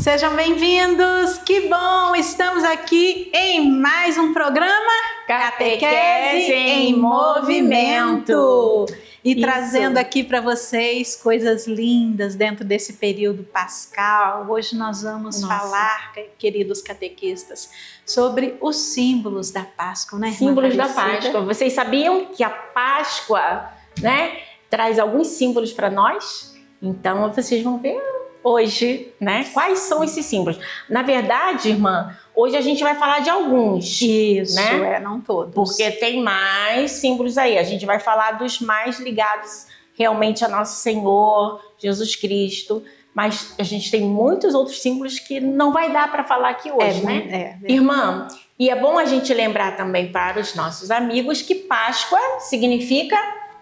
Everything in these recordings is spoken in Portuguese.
Sejam bem-vindos, que bom! Estamos aqui em mais um programa Catequese em Movimento. E trazendo aqui para vocês coisas lindas dentro desse período pascal. Hoje nós vamos falar, queridos catequistas, sobre os símbolos da Páscoa, né? Símbolos da Páscoa. Vocês sabiam que a Páscoa, né, traz alguns símbolos para nós? Então vocês vão ver hoje, né? Quais são esses símbolos? Na verdade, irmã, hoje a gente vai falar de alguns. Isso, né? Não todos. Porque tem mais símbolos aí. A gente vai falar dos mais ligados realmente a nosso Senhor, Jesus Cristo. Mas a gente tem muitos outros símbolos que não vai dar para falar aqui hoje, né? Irmã, e é bom a gente lembrar também para os nossos amigos que Páscoa significa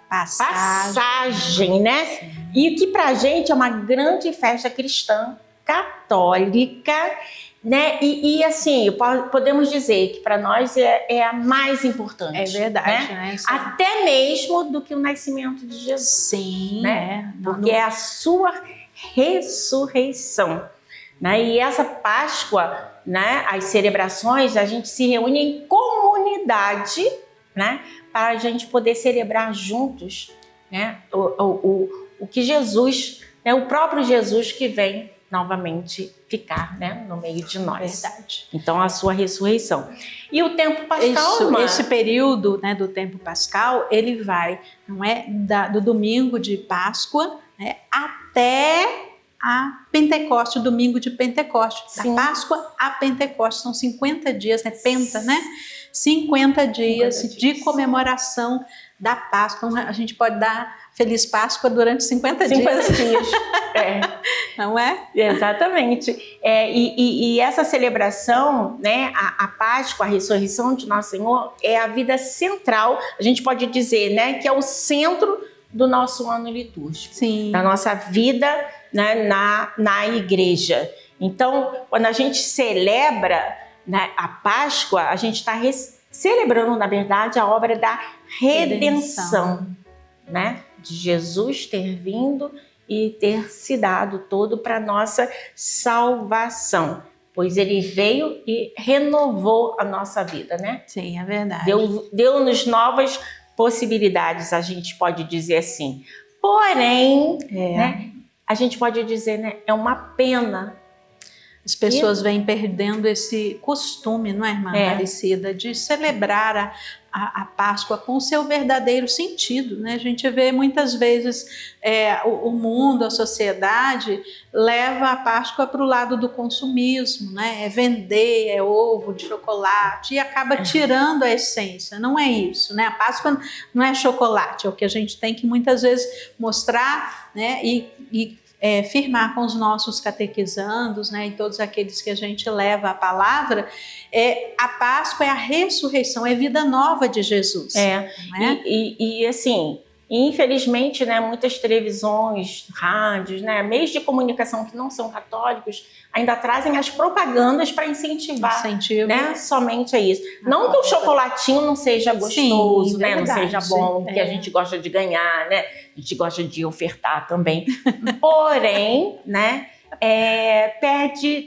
passagem, né? Sim. E que pra gente é uma grande festa cristã, católica, né? E assim, podemos dizer que para nós é a mais importante. É verdade, né? Até mesmo do que o nascimento de Jesus. Sim, né? Porque é a sua ressurreição, né? E essa Páscoa, né? As celebrações, a gente se reúne em comunidade, né? Para a gente poder celebrar juntos, né? O que Jesus, né? O próprio Jesus que vem novamente ficar, né? No meio de nós. Verdade. Então, a sua ressurreição. E o tempo pascal, esse período, né, do tempo pascal, ele vai, não é, do domingo de Páscoa, né, até a Pentecoste, o domingo de Pentecoste. Sim. Da Páscoa a Pentecoste, são 50 dias, né? Penta, né? 50 dias de comemoração da Páscoa. A gente pode dar Feliz Páscoa durante 50 dias. Não é? Exatamente. E essa celebração, né, a Páscoa, a ressurreição de Nosso Senhor, é a vida central, a gente pode dizer, né, que é o centro do nosso ano litúrgico. Sim. Da nossa vida, né, na igreja. Então, quando a gente celebra, né, a Páscoa, a gente está celebrando, na verdade, a obra da redenção, né? De Jesus ter vindo e ter se dado todo para nossa salvação, pois ele veio e renovou a nossa vida, né? Sim, é verdade. Deu-nos novas possibilidades, a gente pode dizer assim. Porém, né, a gente pode dizer, né, é uma pena. As pessoas vêm perdendo esse costume, não é, irmã Aparecida, de celebrar a Páscoa com o seu verdadeiro sentido, né? A gente vê muitas vezes o mundo, a sociedade, leva a Páscoa para o lado do consumismo, né? É vender, é ovo de chocolate, e acaba tirando a essência. Não é isso, né? A Páscoa não é chocolate, é o que a gente tem que muitas vezes mostrar, né? E firmar com os nossos catequizandos, né, e todos aqueles que a gente leva a palavra, a Páscoa é a ressurreição, é vida nova de Jesus. E assim, infelizmente, né, muitas televisões, rádios, né, meios de comunicação que não são católicos ainda trazem as propagandas para incentivar, né, somente a isso. Não que o chocolatinho não seja gostoso, sim, né, não seja bom, que a gente gosta de ganhar, né, a gente gosta de ofertar também. Porém, né,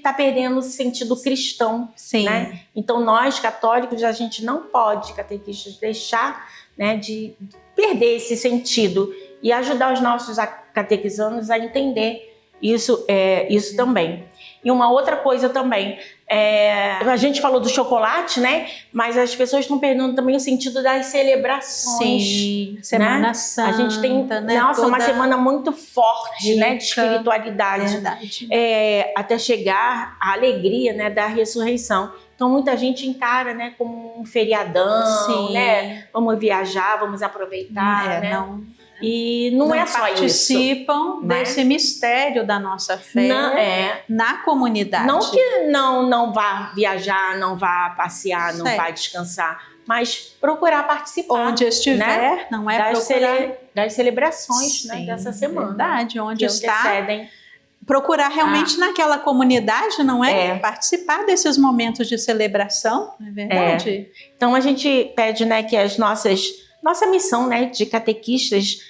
tá perdendo o sentido cristão. Sim. Né? Então, nós católicos, a gente não pode, catequistas, deixar, né, de perder esse sentido e ajudar os nossos catequizandos a entender isso também. E uma outra coisa também, a gente falou do chocolate, né? Mas as pessoas estão perdendo também o sentido das celebrações. Sim, Semana Santa. A gente tem, né? Uma semana muito forte, rica, né? De espiritualidade. Verdade. Até chegar à alegria, né? Da ressurreição. Então, muita gente encara, né, como um feriadão, sim, né? Vamos viajar, vamos aproveitar, né? E não é só isso. Participam desse mistério da nossa fé na comunidade. Não que não vá viajar, não vá passear, não vá descansar, mas procurar participar. Onde estiver, né? Não é das celebrações, sim, né, dessa semana. Verdade, onde está. Antecedem. Procurar realmente naquela comunidade, não é? Participar desses momentos de celebração, não é verdade? Então a gente pede, né, que nossa missão, né, de catequistas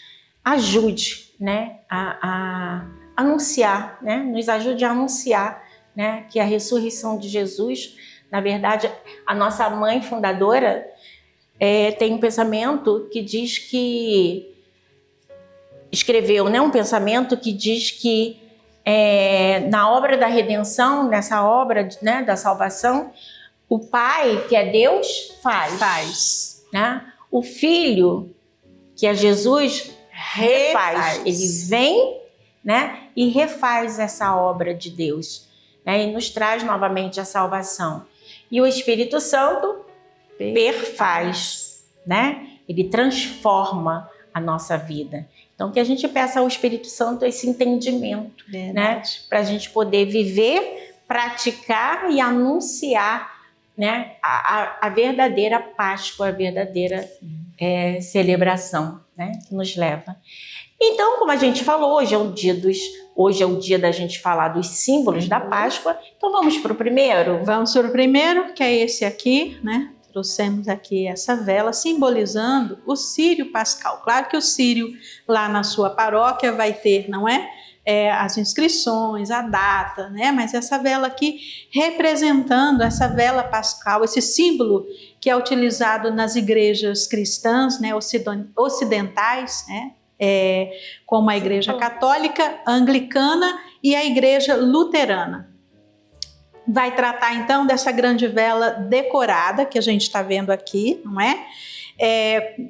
ajude, né, a anunciar, né, nos ajude a anunciar né, que a ressurreição de Jesus, na verdade, a nossa mãe fundadora tem um pensamento que diz que, escreveu, né, um pensamento que diz que na obra da redenção, nessa obra, né, da salvação, o Pai, que é Deus, faz. Né? O Filho, que é Jesus, refaz. Ele vem, né, e refaz essa obra de Deus, né, e nos traz novamente a salvação. E o Espírito Santo perfaz, né? Ele transforma a nossa vida. Então, que a gente peça ao Espírito Santo esse entendimento, né? Para a gente poder viver, praticar e anunciar, né, a verdadeira Páscoa, a verdadeira celebração, né, que nos leva. Então, como a gente falou, hoje é o dia da gente falar dos símbolos da Páscoa. Então, vamos para o primeiro? Vamos para o primeiro, que é esse aqui, né? Trouxemos aqui essa vela simbolizando o círio pascal. Claro que o círio lá na sua paróquia vai ter, não é? As inscrições, a data, né? Mas essa vela aqui representando essa vela pascal, esse símbolo que é utilizado nas igrejas cristãs, né? Ocidentais, né? Como a Igreja Católica, Anglicana e a Igreja Luterana. Vai tratar então dessa grande vela decorada que a gente está vendo aqui, não é?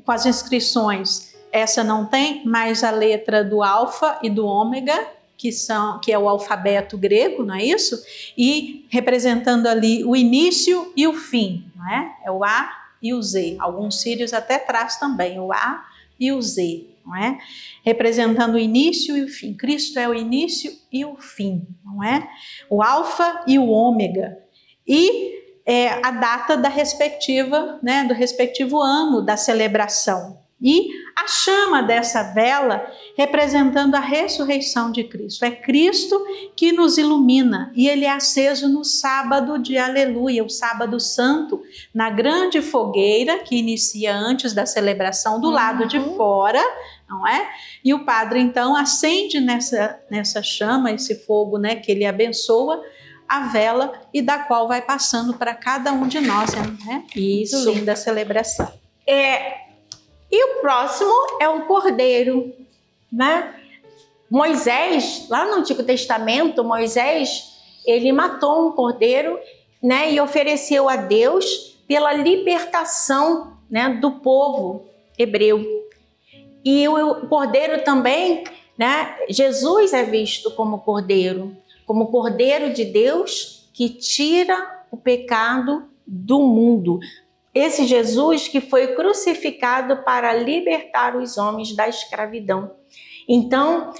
Com as inscrições, essa não tem, mas a letra do alfa e do ômega, que é o alfabeto grego, não é isso? E representando ali o início e o fim, não é? É o A e o Z. Alguns sírios até traz também o A e o Z, não é? Representando o início e o fim. Cristo é o início e o fim, não é? O alfa e o ômega. E a data da respectiva, né, do respectivo ano da celebração. E a chama dessa vela representando a ressurreição de Cristo. É Cristo que nos ilumina e ele é aceso no sábado de Aleluia, o sábado santo, na grande fogueira que inicia antes da celebração do lado de fora, não é? E o padre então acende nessa chama, esse fogo, né, que ele abençoa, a vela e da qual vai passando para cada um de nós, né? Isso. Muito linda a celebração. E o próximo é o cordeiro, né? Moisés, lá no Antigo Testamento, Moisés, ele matou um cordeiro, né, e ofereceu a Deus pela libertação, né, do povo hebreu. E o cordeiro também, né, Jesus é visto como cordeiro de Deus que tira o pecado do mundo. Esse Jesus que foi crucificado para libertar os homens da escravidão. Então,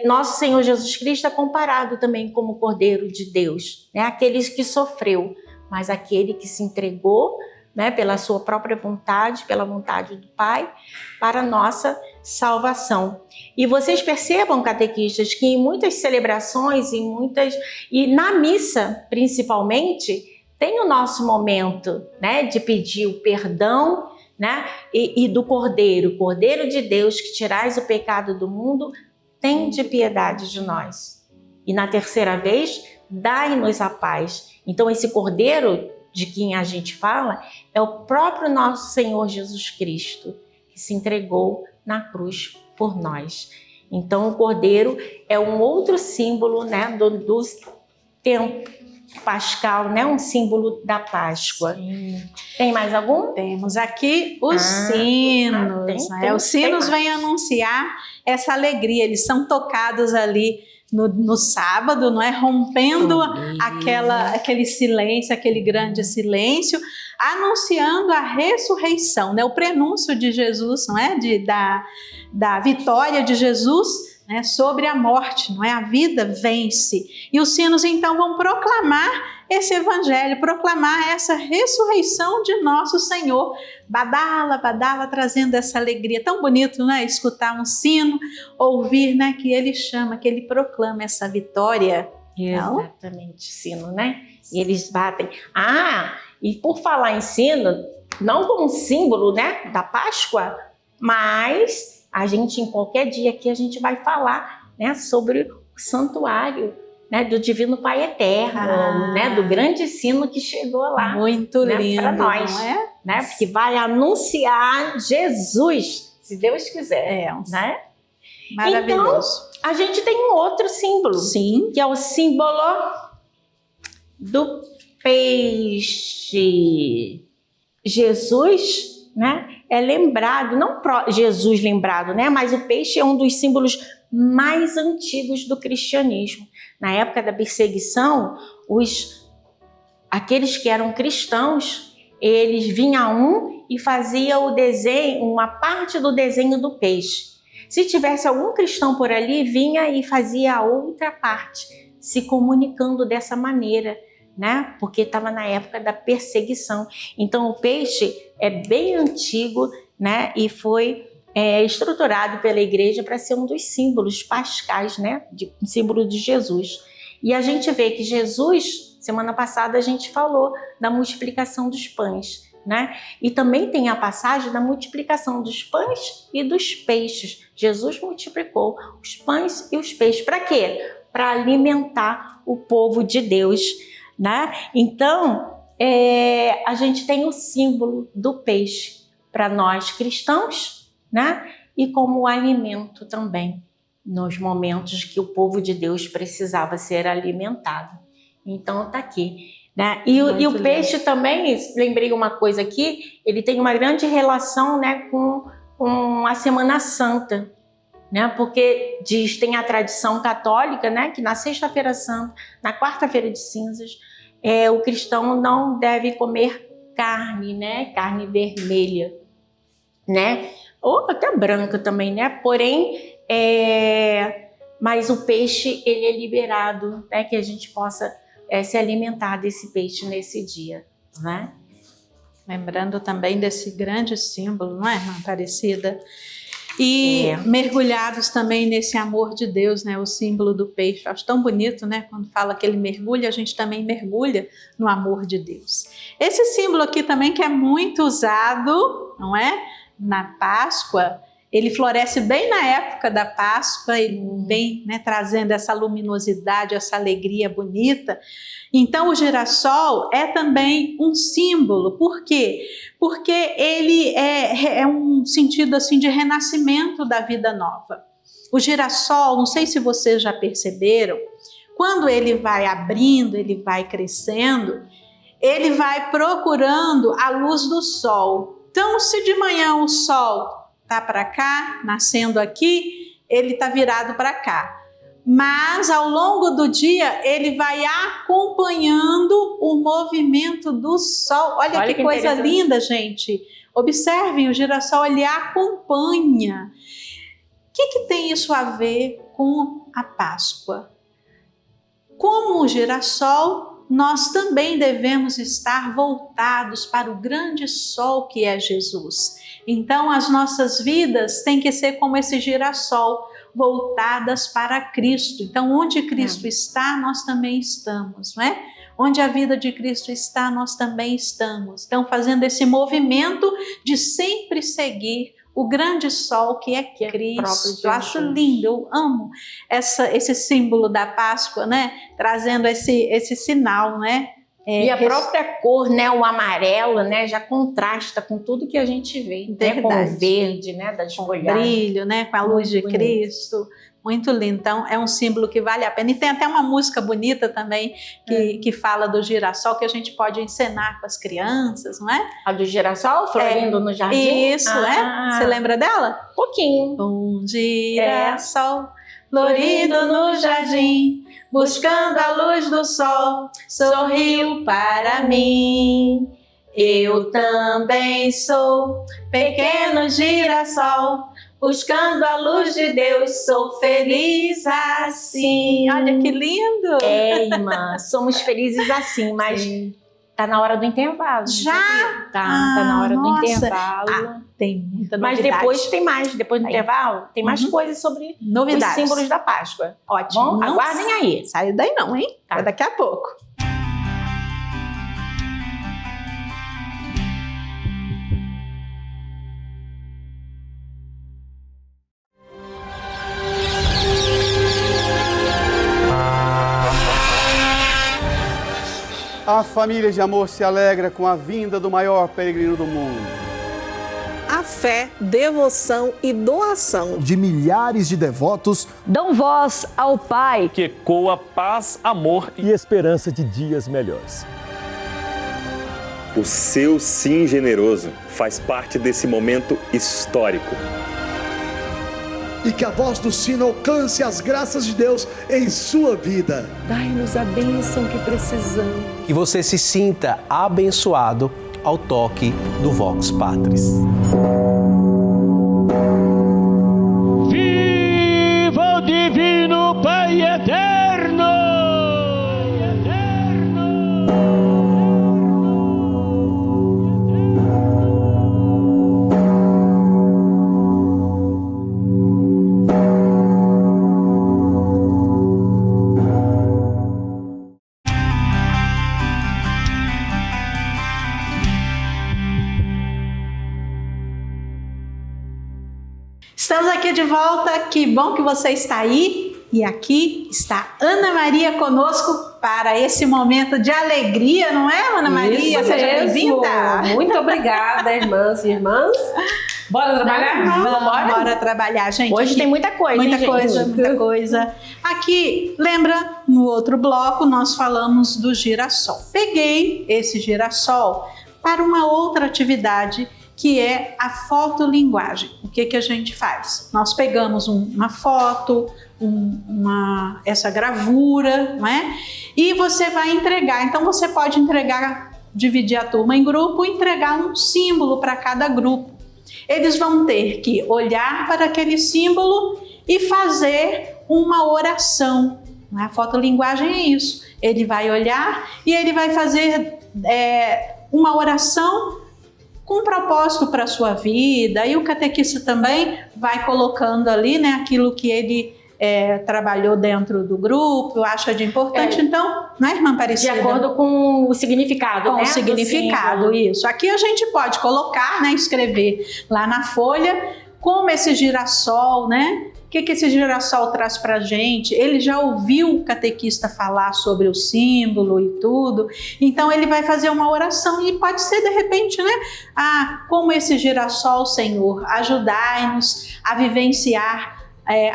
nosso Senhor Jesus Cristo é comparado também como Cordeiro de Deus, né? Aquele que sofreu, mas aquele que se entregou, né, pela sua própria vontade, pela vontade do Pai, para a nossa salvação. E vocês percebam, catequistas, que em muitas celebrações, e na missa principalmente, tem o nosso momento, né, de pedir o perdão, né, e do Cordeiro de Deus, que tirais o pecado do mundo, tende piedade de nós. E na terceira vez, dai-nos a paz. Então esse Cordeiro de quem a gente fala é o próprio nosso Senhor Jesus Cristo, que se entregou na cruz por nós. Então o Cordeiro é um outro símbolo, né, do tempo pascal, né? Um símbolo da Páscoa. Sim. Tem mais algum? Temos aqui os sinos. Os sinos vêm anunciar essa alegria. Eles são tocados ali no sábado, não é? Rompendo aquele silêncio, aquele grande silêncio, anunciando a ressurreição, né? O prenúncio de Jesus, não é? Da vitória de Jesus, né, sobre a morte, não é? A vida vence. E os sinos então vão proclamar esse evangelho, proclamar essa ressurreição de nosso Senhor. Badala, badala, trazendo essa alegria. Tão bonito, né? Escutar um sino, ouvir, né, que ele chama, que ele proclama essa vitória. Exatamente, sino, né? E eles batem. E por falar em sino, não como símbolo, né, da Páscoa, mas a gente, em qualquer dia aqui, a gente vai falar, né, sobre o santuário né, do Divino Pai Eterno, né, do grande sino que chegou lá. Muito lindo, para nós, não é? Né, porque vai anunciar Jesus, se Deus quiser. Né? Maravilhoso. Então, a gente tem um outro símbolo, sim, que é o símbolo do peixe. Jesus, né, é lembrado, não Jesus lembrado, né, mas o peixe é um dos símbolos mais antigos do cristianismo. Na época da perseguição, aqueles que eram cristãos, eles vinham e faziam o desenho, uma parte do desenho do peixe. Se tivesse algum cristão por ali, vinha e fazia a outra parte, se comunicando dessa maneira, né? Porque estava na época da perseguição. Então o peixe é bem antigo, né? E foi estruturado pela igreja para ser um dos símbolos pascais, né? Um símbolo de Jesus. E a gente vê que Jesus, semana passada a gente falou da multiplicação dos pães, né? E também tem a passagem da multiplicação dos pães e dos peixes. Jesus multiplicou os pães e os peixes. Para quê? Para alimentar o povo de Deus, né? Então, a gente tem o símbolo do peixe para nós cristãos, né? E como alimento também, nos momentos que o povo de Deus precisava ser alimentado. Então, tá aqui. Né? E o peixe também, lembrei uma coisa aqui, ele tem uma grande relação, né, com a Semana Santa, né? Porque tem a tradição católica, né, que na Sexta-feira Santa, na Quarta-feira de Cinzas, o cristão não deve comer carne, né, carne vermelha, né, ou até branca também, né, porém, mas o peixe, ele é liberado, né, que a gente possa se alimentar desse peixe nesse dia, né? Lembrando também desse grande símbolo, não é, irmã Aparecida? E mergulhados também nesse amor de Deus, né? O símbolo do peixe. Acho tão bonito, né? Quando fala que ele mergulha, a gente também mergulha no amor de Deus. Esse símbolo aqui também que é muito usado, não é? Na Páscoa. Ele floresce bem na época da Páscoa, ele vem, né, trazendo essa luminosidade, essa alegria bonita. Então o girassol é também um símbolo. Por quê? Porque ele é um sentido assim de renascimento da vida nova. O girassol, não sei se vocês já perceberam, quando ele vai abrindo, ele vai crescendo, ele vai procurando a luz do sol. Então, se de manhã o sol está para cá, nascendo aqui, ele está virado para cá. Mas ao longo do dia ele vai acompanhando o movimento do sol. Olha que coisa linda, gente. Observem, o girassol ele acompanha. O que tem isso a ver com a Páscoa? Como o girassol, nós também devemos estar voltados para o grande sol que é Jesus. Então as nossas vidas têm que ser como esse girassol, voltadas para Cristo. Então onde Cristo está, nós também estamos, não é? Onde a vida de Cristo está, nós também estamos. Então fazendo esse movimento de sempre seguir o grande sol que é Cristo. Eu acho lindo, eu amo esse símbolo da Páscoa, né? Trazendo esse sinal, né? E a própria cor, né, o amarelo, né, já contrasta com tudo que a gente vê, né, com o verde, né, das folhagens. Brilho, né, com a luz de Cristo. Muito lindo. Então, é um símbolo que vale a pena. E tem até uma música bonita também que fala do girassol, que a gente pode encenar com as crianças, não é? A do girassol, florindo no jardim? Isso, Você lembra dela? Pouquinho. Um girassol florido no jardim, buscando a luz do sol, sorriu para mim. Eu também sou pequeno girassol, buscando a luz de Deus, sou feliz assim. Olha que lindo! Irmã, somos felizes assim, mas tá na hora do intervalo. Já? Tá na hora do intervalo. Tem muita novidade. Mas depois tem mais, depois do intervalo, tem mais coisas sobre os símbolos da Páscoa. Ótimo. Bom, aguardem aí. Sai daí não, hein? Tá. Daqui a pouco. A família de amor se alegra com a vinda do maior peregrino do mundo. A fé, devoção e doação de milhares de devotos dão voz ao Pai, que ecoa paz, amor e esperança de dias melhores. O seu sim generoso faz parte desse momento histórico. E que a voz do sino alcance as graças de Deus em sua vida. Dai-nos a bênção que precisamos. Que você se sinta abençoado ao toque do Vox Patris. Viva o Divino Pai Eterno! Estamos aqui de volta, que bom que você está aí. E aqui está Ana Maria conosco para esse momento de alegria, não é, Ana Maria? Isso Seja mesmo. bem-vinda. Muito obrigada, irmãs e irmãs. Bora trabalhar? Bora trabalhar, gente. Hoje aqui, tem muita coisa, muita hein, coisa, gente? muita coisa. Aqui, lembra, no outro bloco nós falamos do girassol. Peguei esse girassol para uma outra atividade, que é a fotolinguagem. O que a gente faz? Nós pegamos uma foto, essa gravura, não é? E você vai entregar. Então você pode dividir a turma em grupo e entregar um símbolo para cada grupo. Eles vão ter que olhar para aquele símbolo e fazer uma oração. Não é? A fotolinguagem é isso. Ele vai olhar e ele vai fazer uma oração com propósito para a sua vida, e o catequista também vai colocando ali, né, aquilo que ele trabalhou dentro do grupo, acha de importante. Então, não é, irmã Aparecida? De acordo com o significado, com né? o significado, isso. Aqui a gente pode colocar, né, escrever lá na folha, como esse girassol, né? O que esse girassol traz para a gente? Ele já ouviu o catequista falar sobre o símbolo e tudo, então ele vai fazer uma oração e pode ser de repente, né? Como esse girassol, Senhor, ajudai-nos a vivenciar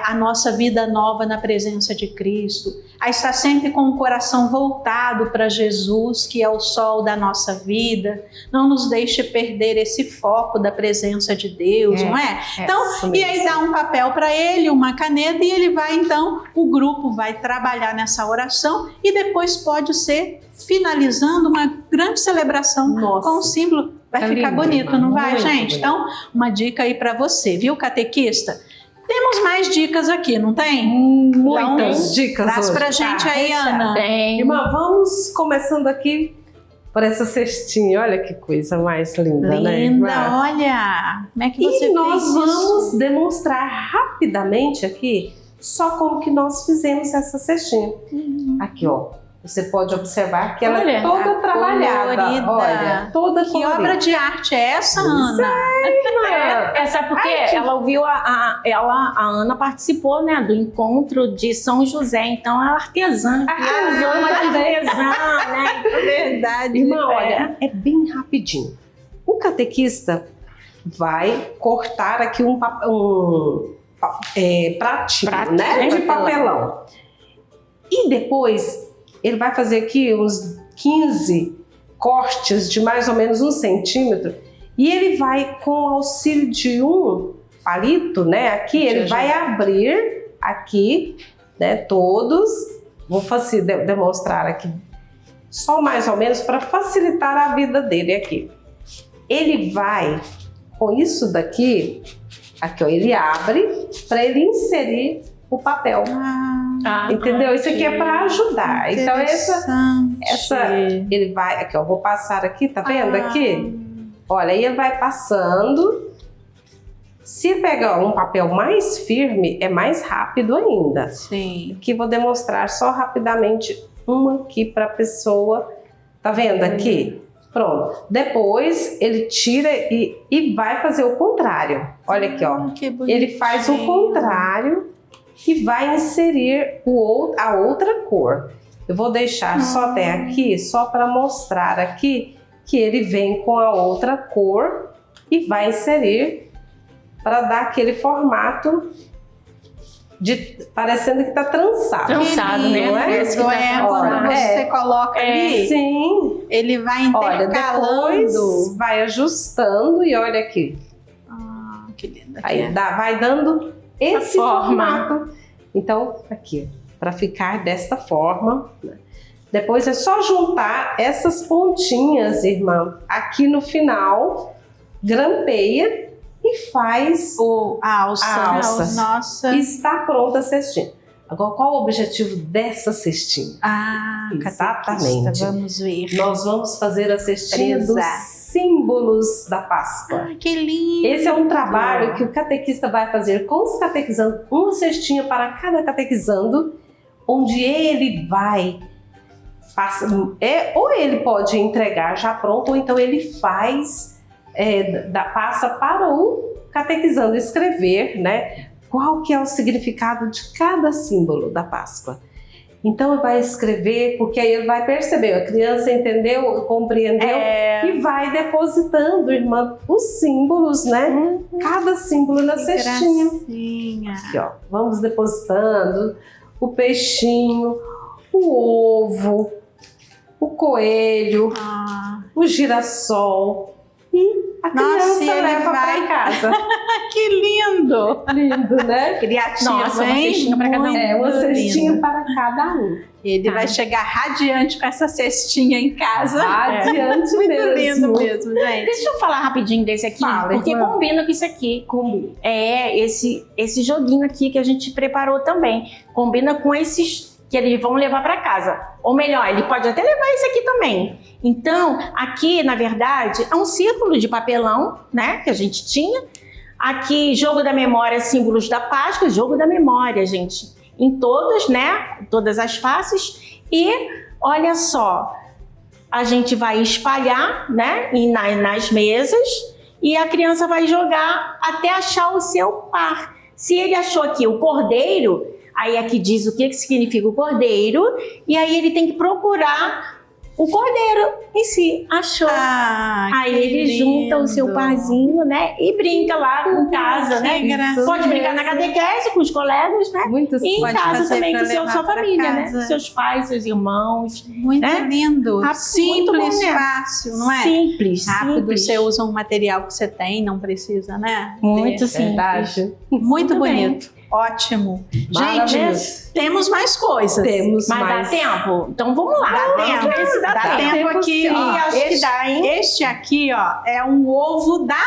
a nossa vida nova na presença de Cristo, a estar sempre com o coração voltado para Jesus, que é o sol da nossa vida. Não nos deixe perder esse foco da presença de Deus, não é? Então, e aí dá um papel para ele, uma caneta, e ele vai então, o grupo vai trabalhar nessa oração e depois pode ser finalizando uma grande celebração com o símbolo. Vai ficar bonito, não vai, gente? Então, uma dica aí para você, viu, catequista? Temos mais dicas aqui, não tem? Muitas dicas hoje. Traz pra gente aí, Ana. Tem. Irmã, vamos começando aqui por essa cestinha. Olha que coisa mais linda, né? Linda, olha. Como é que você fez nós isso? vamos demonstrar rapidamente aqui só como que nós fizemos essa cestinha. Aqui, ó. Você pode observar que ela é toda trabalhada. Colorida. Olha, toda Que colorida. obra de arte é essa, Ana? Sabe por quê? Ela ouviu, a Ana participou, né, do encontro de São José, então ela é artesã. Artesã, né? É verdade. Irmã, olha, é bem rapidinho. O catequista vai cortar aqui um pratinho, né, de papelão. E depois ele vai fazer aqui uns 15 cortes de mais ou menos 1 centímetro, e ele vai, com o auxílio de um palito, né, aqui, ele vai abrir aqui, né, todos. Vou demonstrar aqui só mais ou menos para facilitar a vida dele aqui. Ele vai, com isso daqui, ó, ele abre para ele inserir o papel. Entendeu? Isso aqui é para ajudar. Então essa ele vai aqui, ó, vou passar aqui, tá vendo aqui? Olha, aí ele vai passando. Se pegar um papel mais firme, é mais rápido ainda. Sim. Aqui vou demonstrar só rapidamente uma aqui para a pessoa. Tá vendo aqui? Pronto. Depois ele tira e vai fazer o contrário. Olha aqui, ó. Ele faz o contrário e vai inserir a outra cor. Eu vou deixar só até aqui, só para mostrar aqui que ele vem com a outra cor e vai inserir para dar aquele formato parecendo que está trançado. Trançado, né? Parece que quando você coloca ali, sim, ele vai intercalando. Olha, depois vai ajustando e olha aqui. Que lindo. Aí vai dando esse formato. Então, aqui, para ficar desta forma, né? Depois é só juntar essas pontinhas, irmã, aqui no final, grampeia e faz a alça. Nossa. Está pronta a cestinha. Agora, qual o objetivo dessa cestinha? Exatamente. Vamos ver. Nós vamos fazer a cestinha dos símbolos da Páscoa. Que lindo! Esse é um trabalho que o catequista vai fazer com os catequizandos, uma cestinha para cada catequizando, onde ele vai ou ele pode entregar já pronto, ou então ele faz, passa para o catequizando escrever, né, qual que é o significado de cada símbolo da Páscoa. Então ele vai escrever, porque aí ele vai perceber, a criança entendeu, compreendeu e vai depositando, irmã, os símbolos, né? Cada símbolo na cestinha. Aqui, ó, vamos depositando o peixinho, o ovo, o coelho, o girassol e a criança leva para casa. Que lindo! Lindo, né? Criativo, nossa, uma cestinha para cada um. Uma cestinha para cada um. Ele vai chegar radiante com essa cestinha em casa. Radiante Muito mesmo. lindo mesmo, gente. Deixa eu falar rapidinho desse aqui, porque combina com isso aqui. Combina. Esse joguinho aqui que a gente preparou também. Combina com esses que eles vão levar para casa. Ou melhor, ele pode até levar esse aqui também. Então, aqui, na verdade, é um círculo de papelão, né, que a gente tinha. Aqui, jogo da memória, símbolos da Páscoa, jogo da memória, gente. Em todas, né, todas as faces. E, olha só, a gente vai espalhar, né, nas mesas e a criança vai jogar até achar o seu par. Se ele achou aqui o cordeiro, aí aqui diz o que significa o cordeiro, e aí ele tem que procurar o cordeiro em si. Achou. Aí ele junta o seu parzinho, né? E brinca lá em casa, né? Pode brincar na catequese com os colegas, né? Muito e em casa também com sua família, né? Seus pais, seus irmãos. Muito lindo. Simples, muito fácil, não é? Simples. Rápido, você usa um material que você tem, não precisa, né? Muito simples. Muito bonito. Ótimo. Gente, temos mais coisas. Mas dá tempo? Então vamos lá. Dá tempo aqui. Acho que dá, hein? Este aqui, ó, é um ovo da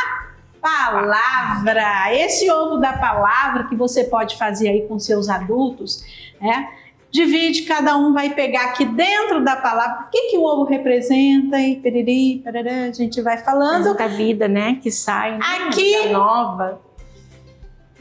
palavra. Esse ovo da palavra que você pode fazer aí com seus adultos, né? Divide, cada um vai pegar aqui dentro da palavra o que o ovo representa e periri, parará, a gente vai falando. Da vida, né? Que sai, né? Aqui, vida nova.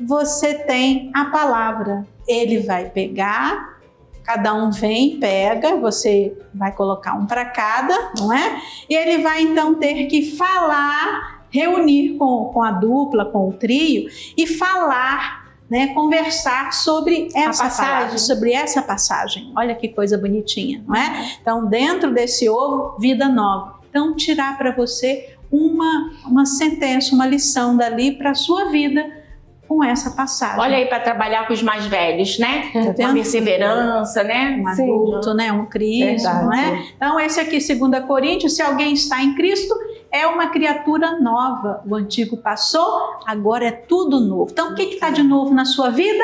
Você tem a palavra. Ele vai pegar, cada um vem, pega, você vai colocar um para cada, não é? E ele vai então ter que falar, reunir com a dupla, com o trio e falar, né, conversar sobre essa passagem, sobre essa passagem. Olha que coisa bonitinha, não é? Então, dentro desse ovo, vida nova. Então, tirar para você uma sentença, uma lição dali para a sua vida, com essa passagem. Olha aí, para trabalhar com os mais velhos, né? Tá uma perseverança, né? Um adulto, né? Um Cristo, não é? Então, esse aqui, 2 Coríntios, se alguém está em Cristo, é uma criatura nova. O antigo passou, agora é tudo novo. Então, o que está de novo na sua vida?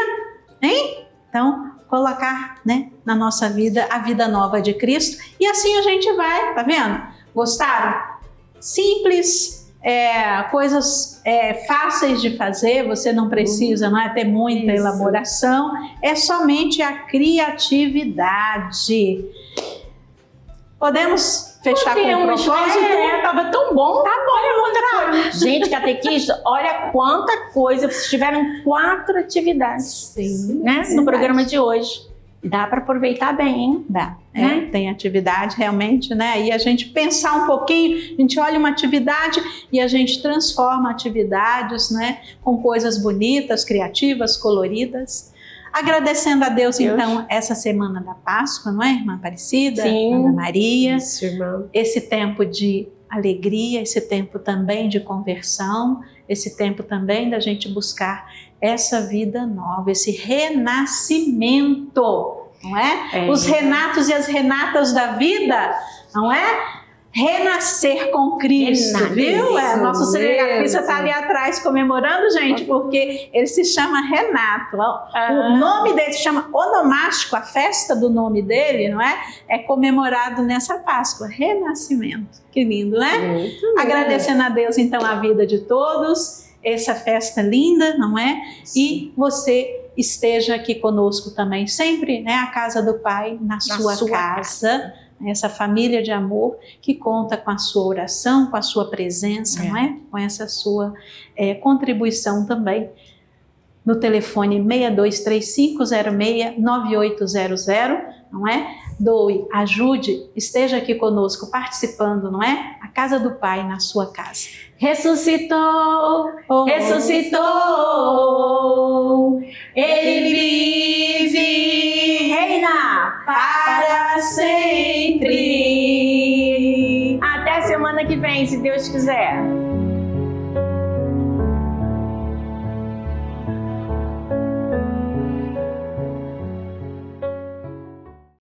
Hein? Então, colocar, né, na nossa vida a vida nova de Cristo. E assim a gente vai, tá vendo? Gostaram? Simples. Coisas fáceis de fazer, você não precisa ter muita elaboração, é somente a criatividade. Podemos fechar com o propósito? Tava tão bom. Tá bom, gente, catequista, olha quanta coisa, vocês tiveram 4 atividades, né, no programa de hoje. Dá para aproveitar bem, hein? Dá. Tem atividade realmente, né? E a gente pensar um pouquinho, a gente olha uma atividade e a gente transforma atividades, né? Com coisas bonitas, criativas, coloridas. Agradecendo a Deus, então, essa semana da Páscoa, não é, irmã Aparecida? Sim. Ana Maria. Isso, irmã. Esse tempo de alegria, esse tempo também de conversão, esse tempo também da gente buscar essa vida nova, esse renascimento, não é? Os Renatos e as Renatas da vida, não é? Renascer com Cristo, viu? Nosso cinegrafista está ali atrás comemorando, gente, porque ele se chama Renato. O nome dele se chama onomástico, a festa do nome dele, não é? É comemorado nessa Páscoa, renascimento. Que lindo, né? Muito lindo. Agradecendo a Deus, então, a vida de todos, essa festa linda, não é? E você esteja aqui conosco também, sempre, né? A casa do Pai na sua casa. Essa família de amor que conta com a sua oração, com a sua presença, não é? Com essa sua contribuição também. No telefone 6235069800, não é? Doe, ajude, esteja aqui conosco participando, não é? A casa do Pai na sua casa. Ressuscitou, ressuscitou, Ele vive, reina para sempre. Até semana que vem, se Deus quiser.